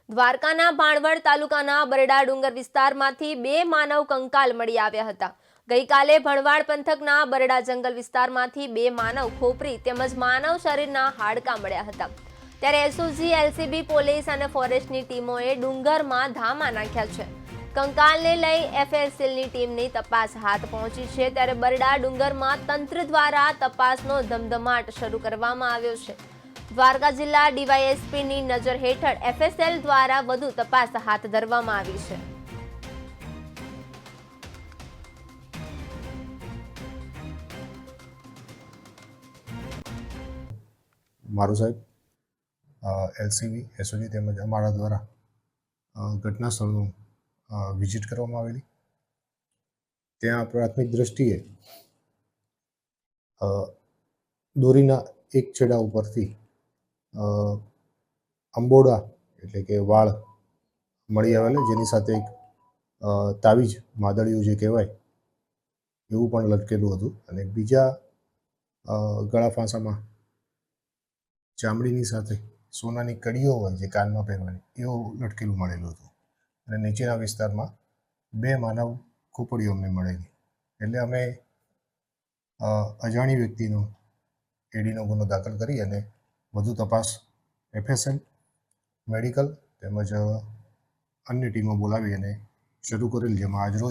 દ્વારકાના ભાણવડ તાલુકાના બરડા ડુંગર વિસ્તારમાંથી બે માનવ કંકાલ મળી આવ્યા હતા। ગઈકાલે ભણવાડ પંથકના બરડા જંગલ વિસ્તારમાંથી બે માનવ ખોપરી તેમજ માનવ શરીરના હાડકાં મળ્યા હતા। ત્યારે એસઓજી, એલસીબી પોલીસ અને ફોરેસ્ટની ટીમોએ ડુંગરમાં ધામા નાખ્યા છે। કંકાલને લઈ એફએસએલની ટીમની તપાસ હાથ પહોંચી છે। ત્યારે બરડા ડુંગરમાં તંત્ર દ્વારા તપાસનો ધમધમાટ શરૂ કરવામાં આવ્યો છે। દ્વારકા જિલ્લા ડીવાયએસપીની નજર હેઠળ એફએસએલ દ્વારા વધુ તપાસ હાથ ધરવામાં આવી છે। મારું સાહેબ એલસીબી, એસઓજી તેમજ અમારા દ્વારા ઘટના સ્થળનું વિઝિટ કરવામાં આવેલી। ત્યાં પ્રાથમિક દ્રષ્ટિએ દોરીના એક છેડા ઉપરથી અંબોડા એટલે કે વાળ મળી આવેલા, જેની સાથે એક તાવીજ માદળિયું જે કહેવાય એવું પણ લટકેલું હતું અને બીજા ગળા ફાંસામાં ચામડીની સાથે સોનાની કડીઓ હોય જે કાનમાં પહેરવાની એવું લટકેલું મળેલું હતું અને નીચેના વિસ્તારમાં બે માનવ ખોપડીઓ અમને મળેલી। એટલે અમે અજાણી વ્યક્તિનો એડીનો ગુનો દાખલ કરી અને વધુ તપાસ એફએસએલ, મેડિકલ તેમજ અન્ય ટીમો બોલાવી અને શરૂ કરેલ, જેમાં આજરોજ